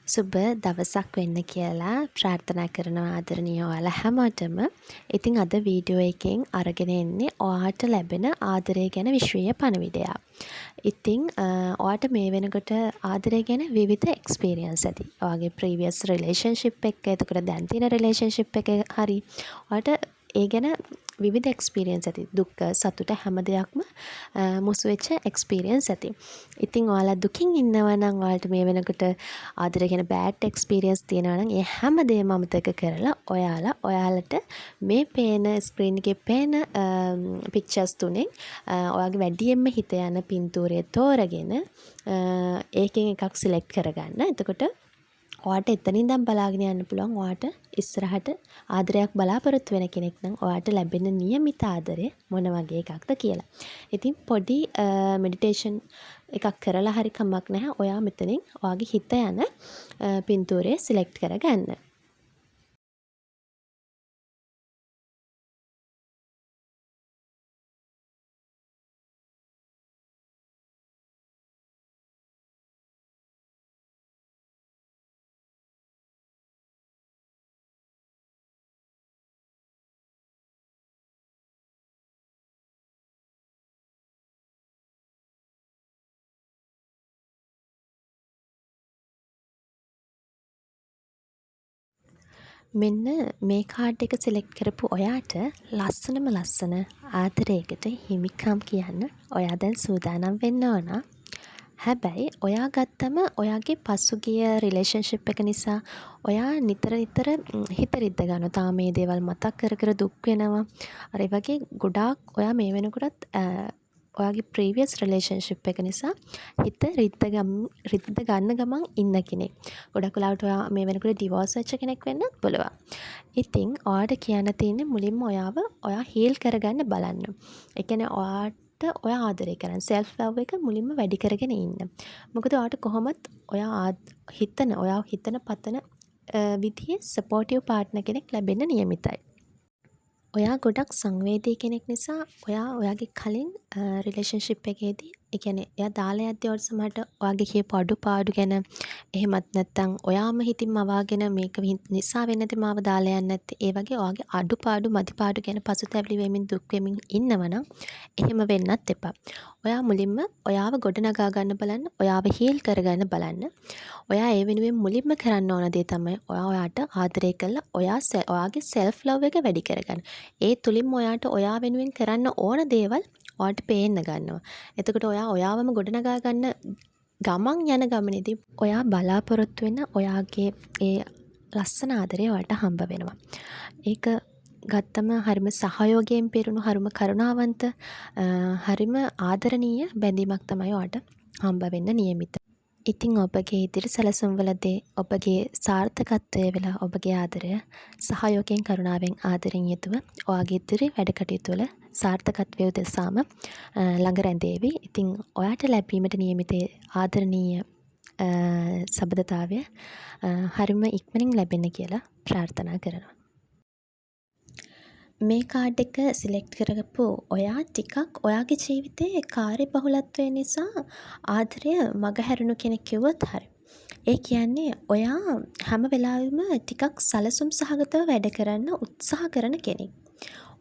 සුබ දවසක් වෙන්න කියලා ප්‍රාර්ථනා කරනවා ආදරණීය ඔයාලා හැමෝටම. ඉතින් අද වීඩියෝ එකෙන් අරගෙන එන්නේ ඔයාට ලැබෙන ආදරය ගැන විශ්වීය පණිවිඩයක්. ඉතින් ඔයාට මේ වෙනකොට ආදරය ගැන විවිධ එක්ස්පීරියන්ස් ඇති. ඔයාගේ ප්‍රීවියස් රිලේෂන්ෂිප් එක, එතකොට දැන් තියෙන රිලේෂන්ෂිප් එක හරි. ඔයාට ඒ ගැන විවිධ එක්ස්පීරියන්ස් ඇති. දුක, සතුට හැම දෙයක්ම මුසු වෙච්ච එක්ස්පීරියන්ස් ඇති. ඉතින් ඔයාලා දුකින් ඉන්නවා නම් ඔයාලට මේ වෙනකොට ආදරය ගැන බෑඩ් එක්ස්පීරියන්ස් තියෙනවා නම් ඒ හැම දෙයක්ම අමතක කරලා ඔයාලට මේ පේන ස්ක්‍රීන් එකේ පේන පික්චර්ස් තුනෙන් ඔයාගේ වැඩියෙන්ම හිත යන පින්තූරය තෝරගෙන ඒකෙන් එකක් සිලෙක්ට් කරගන්න. එතකොට ඔයාට එතනින් ඉඳන් බලාගෙන යන්න පුළුවන්. ඔයාට ඉස්සරහට ආදරයක් බලාපොරොත්තු වෙන කෙනෙක් නම් ඔයාට ලැබෙන නියමිත ආදරය මොන වගේ එකක්ද කියලා. ඉතින් පොඩි මෙඩිටේෂන් එකක් කරලා හරි කමක් නැහැ. ඔයා මෙතනින් ඔයාගේ හිත යන පින්තූරය සිලෙක්ට් කරගන්න. මෙන්න මේ කාඩ් එක සිලෙක්ට් කරපු ඔයාට ලස්සන ආදරයකට හිමිකම් කියන්න ඔයා දැන් සූදානම් වෙන්න ඕන. හැබැයි ඔයා ගත්තම ඔයාගේ පසුගිය රිලේෂන්ෂිප් එක නිසා ඔයා නිතර හිත රිද්ද ගන්නවා. තාම මේ දේවල් මතක් කර දුක් වෙනවා. අර ඒ වගේ ගොඩාක් ඔයා මේ වෙනකොටත් ඔයාගේ ප්‍රීවියස් රිලේෂන්ෂිප් එක නිසා හිත රිද්ද ගන්න ගමන් ඉන්න කෙනෙක්. ගොඩක් වෙලාවට ඔයා මේ වෙනකොට ඩිවෝර්ස් වෙච්ච කෙනෙක් වෙන්නත් පුළුවන්. ඉතින් ඔයාට කියන්න තියෙන්නේ මුලින්ම ඔයා හීල් කරගන්න බලන්න. ඒ කියන්නේ ඔයා ආදරය කරන්න සෙල්ෆ් ලව් එක මුලින්ම වැඩි කරගෙන ඉන්න. මොකද ඔයාට කොහොමත් ඔයා හිතන පතන විදිහේ සපෝටිව් පාර්ට්නර් කෙනෙක් ලැබෙන්න නියමිතයි. ඔයා ගොඩක් සංවේදී කෙනෙක් නිසා ඔයාගේ කලින් රිලේෂන්ෂිප් එකේදී ඒ කියන්නේ එයා දාලා යද්දී ඔයාලට සමහරට ඔයාගේ කියපු අඩුපාඩු ගැන එහෙමත් නැත්නම් ඔයාම හිතින් මවාගෙන මේක නිසා වෙන්නද මාව දාලා යන්නේ නැත්තේ ඒ වගේ ඔයාගේ අඩුපාඩු මදිපාඩු ගැන පසුතැවිලි වෙමින් දුක් වෙමින් ඉන්නවනම් එහෙම වෙන්නත් එපා. ඔයා මුලින්ම ඔයාව ගොඩනගා ගන්න බලන්න, ඔයාව හීල් කරගන්න බලන්න. ඔයා ඒ වෙනුවෙන් මුලින්ම කරන්න ඕන දේ තමයි ඔයාට ආදරය කරලා ඔයාගේ සෙල්ෆ් ලව් එක වැඩි කරගන්න. ඒ තුලින්ම ඔයාට ඔයා වෙනුවෙන් කරන්න ඕන දේවල් ඔයාට පේන්න ගන්නවා. එතකොට ඔයාවම ගොඩනගා ගන්න ගමන් යන ගමනේදී ඔයා බලාපොරොත්තු වෙන ඔයාගේ ඒ ලස්සන ආදරය ඔයාට හම්බ වෙනවා. ඒක ගත්තම හරිම සහයෝගයෙන් පිරුණු හරිම කරුණාවන්ත හරිම ආදරණීය බැඳීමක් තමයි ඔයාට හම්බ වෙන්න නියමිත. ඉතින් ඔබගේ ඉදිරි සැලසුම්වලදී ඔබගේ සාර්ථකත්වය වෙලා ඔබගේ ආදරය සහයෝගයෙන් කරුණාවෙන් ආදරෙන් යුතුව ඔයාගේ ඉදිරි වැඩ කටයුතු වල සාර්ථකත්වය උදෙසාම ළඟ රැඳේවි. ඉතින් ඔයාට ලැබීමට නියමිත ආදරණීය සබඳතාවය හරිම ඉක්මනින් ලැබෙන්න කියලා ප්‍රාර්ථනා කරනවා. මේ කාඩ් එක සිලෙක්ට් කරගපු ඔයා ටිකක් ඔයාගේ ජීවිතයේ කාර්යබහුලත්වය නිසා ආදරය මගහැරුණු කෙනෙක් කිව්වොත් හරි. ඒ කියන්නේ ඔයා හැම වෙලාවෙම ටිකක් සැලසුම් සහගතව වැඩ කරන්න උත්සාහ කරන කෙනෙක්.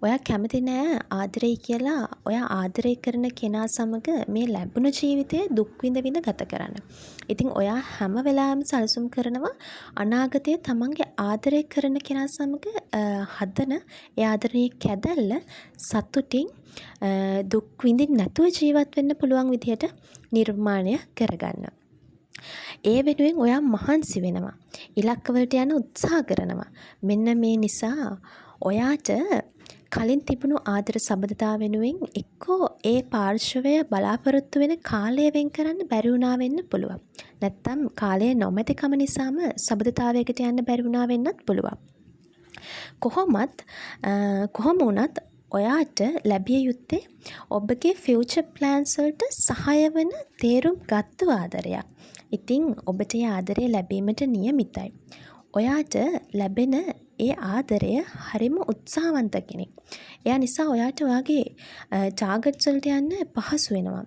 ඔයා කැමති නෑ ආදරේ කියලා ඔයා ආදරය කරන කෙනා සමග මේ ලැබුණු ජීවිතය දුක් විඳ ගත කරන්න. ඉතින් ඔයා හැම වෙලාවෙම සැලසුම් කරනවා අනාගතයේ තමන්ගේ ආදරය කරන කෙනා සමග හදන ඒ ආදරයේ කැදැල්ල සතුටින් දුක් විඳින්න නැතුව ජීවත් වෙන්න පුළුවන් විදිහට නිර්මාණය කරගන්න. ඒ වෙනුවෙන් ඔයා මහන්සි වෙනවා. ඉලක්කවලට යන උත්සාහ කරනවා. මෙන්න මේ නිසා ඔයාට කලින් තිබුණු ආදර සබඳතා වෙනුවෙන් එක්කෝ ඒ පාර්ශවය බලාපොරොත්තු වෙන කාලය වෙන් කරන්න බැරි වුණා වෙන්න පුළුවන්. නැත්තම් කාලය නොමැතිකම නිසාම සබඳතාවයකට යන්න බැරි වුණා වෙන්නත් පුළුවන්. කොහොම වුණත් ඔයාට ලැබිය යුත්තේ ඔබගේ ෆියුචර් ප්ලෑන්ස් වලට සහාය වෙන තේරුම් ගත්තු ආදරයක්. ඉතින් ඔබට ඒ ආදරය ලැබීමට නියමිතයි. ඔයාට ලැබෙන ඒ ආදරය හරිම උත්සාහවන්ත කෙනෙක්. එයා නිසා ඔයාට ඔයාගේ ටාගට්ස් වලට යන්න පහසු වෙනවා.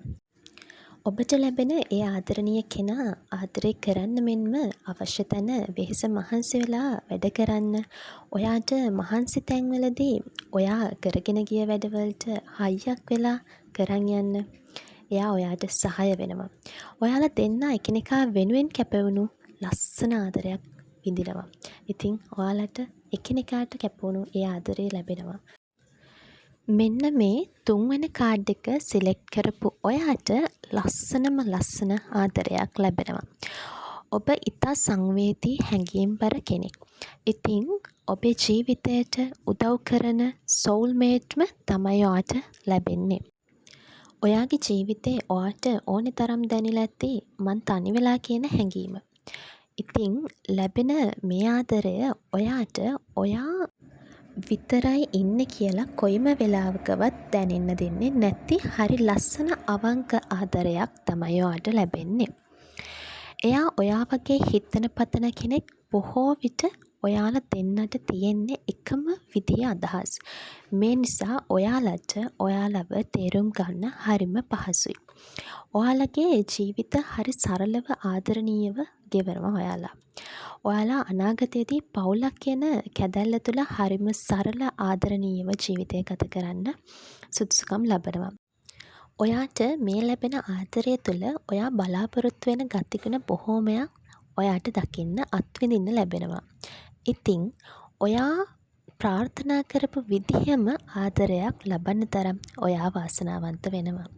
ඔබට ලැබෙන ඒ ආදරණීය කෙනා ආදරේ කරන්න මෙන්ම අවශ්‍ය තැන වෙහෙස මහන්සි වෙලා වැඩ කරන්න. ඔයාට මහන්සි තැන්වලදී ඔයා කරගෙන ගිය වැඩවලට හයියක් වෙලා කරන් යන්න. එයා ඔයාට සහාය වෙනවා. ඔයාලා දෙන්නා එකිනෙකා වෙනුවෙන් කැපවුණු ලස්සන ආදරයක් විඳිනවා. ඉතින් ඔයාලට එකිනෙකාට කැපවුණු ඒ ආදරේ ලැබෙනවා. මෙන්න මේ 3 වෙනි කාඩ් එක සිලෙක්ට් කරපු ඔයාට ලස්සනම ලස්සන ආදරයක් ලැබෙනවා. ඔබ ඉතා සංවේදී හැඟීම්බර කෙනෙක්. ඉතින් ඔබේ ජීවිතයට උදව් කරන සෝල්මේට්ම තමයි ඔයාට ලැබෙන්නේ. ඔයාගේ ජීවිතේ ඔයාට ඕනෙ තරම් දැනිලා ඇති මං තනි වෙලා කියන හැඟීම. ඉතින් ලැබෙන මේ ආදරය ඔයාට ඔයා විතරයි ඉන්නේ කියලා කොයිම වෙලාවකවත් දැනෙන්න දෙන්නේ නැති හරි ලස්සන අවංක ආදරයක් තමයි ඔයාට ලැබෙන්නේ. එයා ඔයා වගේ හිතන පතන කෙනෙක් බොහෝ විට ඔයාලා දෙන්නට තියෙන්නේ එකම විදිහේ අදහස්. මේ නිසා ඔයාලට ඔයාලව තේරුම් ගන්න හරිම පහසුයි. ඔයාලගේ ජීවිත හරි සරලව ආදරණීයව ගෙවනවා ඔයාලා. ඔයාලා අනාගතයේදී පවුලක් කියන කැදැල්ල තුළ හරිම සරල ආදරණීයව ජීවිතය ගත කරන්න සුදුසුකම් ලබනවා. ඔයාට මේ ලැබෙන ආදරය තුළ ඔයා බලාපොරොත්තු වෙන ගතිගුණ බොහෝමයක් ඔයාට දකින්න අත්විඳින්න ලැබෙනවා. ඉතින් ඔයා ප්‍රාර්ථනා කරපු විදිහම ආදරයක් ලබන්න තරම් ඔයා වාසනාවන්ත වෙනවා.